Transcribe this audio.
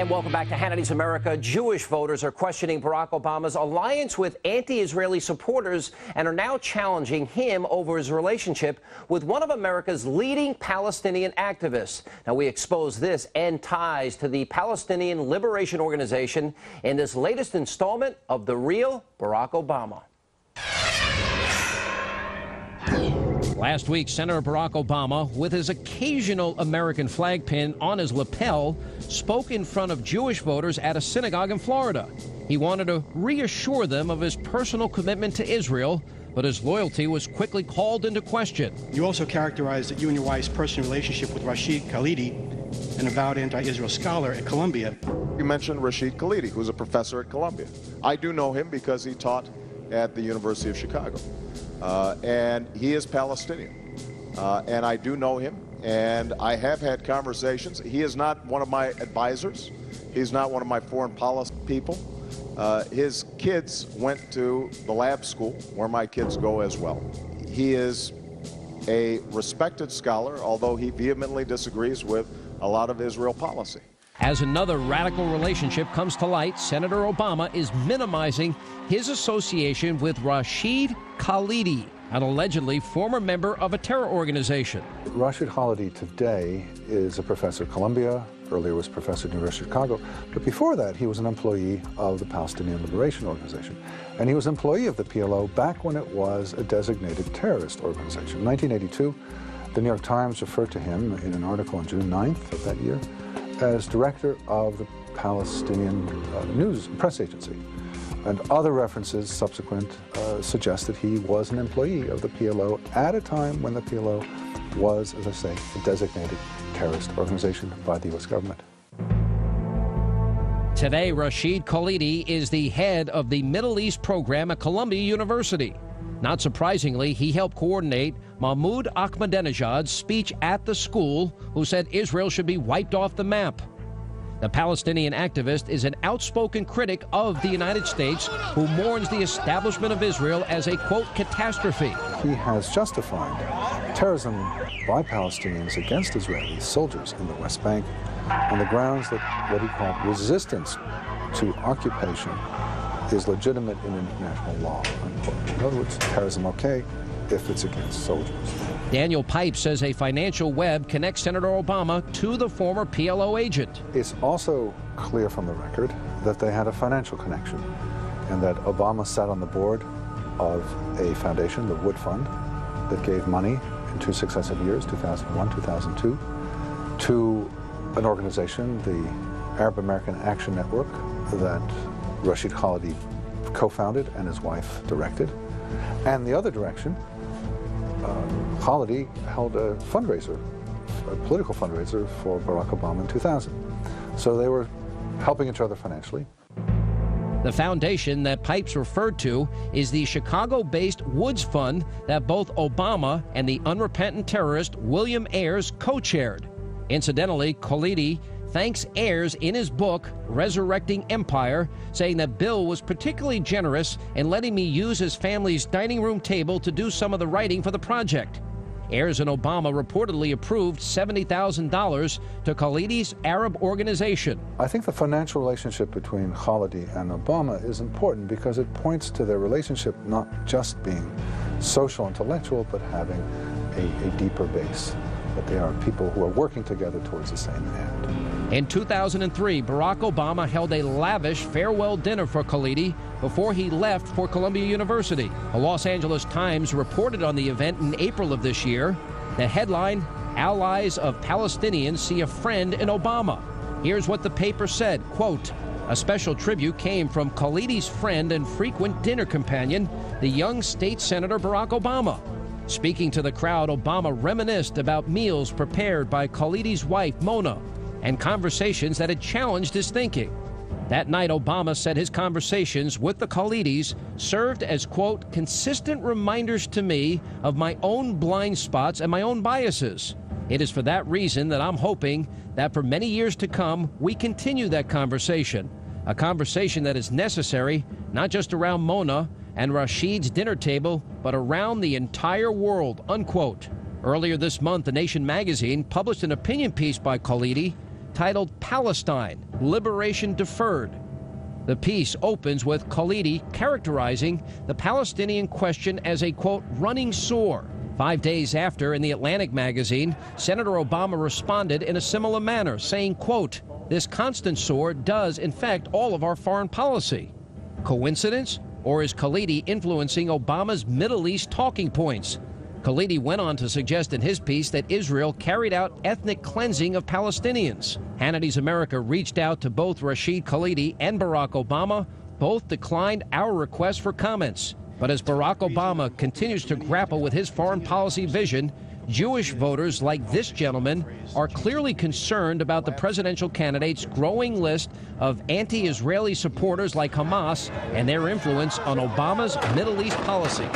And welcome back to Hannity's America. Jewish voters are questioning Barack Obama's alliance with anti-Israeli supporters and are now challenging him over his relationship with one of America's leading Palestinian activists. Now, we expose this and ties to the Palestinian Liberation Organization in this latest installment of The Real Barack Obama. Last week, Senator Barack Obama, with his occasional American flag pin on his lapel, spoke in front of Jewish voters at a synagogue in Florida. He wanted to reassure them of his personal commitment to Israel, but his loyalty was quickly called into question. You also characterized you and your wife's personal relationship with Rashid Khalidi, an avowed anti-Israel scholar at Columbia. You mentioned Rashid Khalidi, who's a professor at Columbia. I do know him because he taught at the University of Chicago. And he is Palestinian. And I do know him, and I have had conversations. He is not one of my advisors. He's not one of my foreign policy people. His kids went to the lab school where my kids go as well. He is a respected scholar, although he vehemently disagrees with a lot of Israel policy. As another radical relationship comes to light, Senator Obama is minimizing his association with Rashid Khalidi, an allegedly former member of a terror organization. Rashid Khalidi today is a professor at Columbia, earlier was professor at the University of Chicago, but before that he was an employee of the Palestinian Liberation Organization. And he was an employee of the PLO back when it was a designated terrorist organization. In 1982, the New York Times referred to him in an article on June 9th of that year as director of the Palestinian news press agency. And other references subsequent suggest that he was an employee of the PLO at a time when the PLO was, as I say, a designated terrorist organization by the U.S. government. Today, Rashid Khalidi is the head of the Middle East program at Columbia University. Not surprisingly, he helped coordinate Mahmoud Ahmadinejad's speech at the school, who said Israel should be wiped off the map. The Palestinian activist is an outspoken critic of the United States who mourns the establishment of Israel as a, quote, catastrophe. He has justified terrorism by Palestinians against Israeli soldiers in the West Bank on the grounds that what he called resistance to occupation is legitimate in international law, unquote. In other words, terrorism okay if it's against soldiers. Daniel Pipes says a financial web connects Senator Obama to the former PLO agent. It's also clear from the record that they had a financial connection and that Obama sat on the board of a foundation, the Wood Fund, that gave money in 2 successive years, 2001, 2002, to an organization, the Arab American Action Network, that Rashid Khalidi co-founded and his wife directed. And the other direction, Khalidi held a fundraiser, a political fundraiser for Barack Obama in 2000. So they were helping each other financially. The foundation that Pipes referred to is the Chicago-based Woods Fund that both Obama and the unrepentant terrorist William Ayers co-chaired. Incidentally, Khalidi thanks Ayers in his book, Resurrecting Empire, saying that Bill was particularly generous in letting me use his family's dining room table to do some of the writing for the project. Ayers and Obama reportedly approved $70,000 to Khalidi's Arab organization. I think the financial relationship between Khalidi and Obama is important because it points to their relationship not just being social, intellectual, but having a deeper base. That they are people who are working together towards the same end. In 2003, Barack Obama held a lavish farewell dinner for Khalidi before he left for Columbia University. The Los Angeles Times reported on the event in April of this year. The headline, "Allies of Palestinians See a Friend in Obama." Here's what the paper said, quote, "A special tribute came from Khalidi's friend and frequent dinner companion, the young state senator Barack Obama." Speaking to the crowd, Obama reminisced about meals prepared by Khalidi's wife, Mona, and conversations that had challenged his thinking. That night, Obama said his conversations with the Khalidis served as, quote, consistent reminders to me of my own blind spots and my own biases. It is for that reason that I'm hoping that for many years to come, we continue that conversation, a conversation that is necessary, not just around Mona and Rashid's dinner table, but around the entire world, unquote. Earlier this month, The Nation magazine published an opinion piece by Khalidi titled Palestine, Liberation Deferred. The piece opens with Khalidi characterizing the Palestinian question as a, quote, running sore. 5 days after, in the Atlantic magazine, Senator Obama responded in a similar manner, saying, quote, this constant sore does infect all of our foreign policy. Coincidence? Or is Khalidi influencing Obama's Middle East talking points? Khalidi went on to suggest in his piece that Israel carried out ethnic cleansing of Palestinians. Hannity's America reached out to both Rashid Khalidi and Barack Obama. Both declined our request for comments. But as Barack Obama continues to grapple with his foreign policy vision, Jewish voters like this gentleman are clearly concerned about the presidential candidate's growing list of anti-Israeli supporters like Hamas and their influence on Obama's Middle East policy.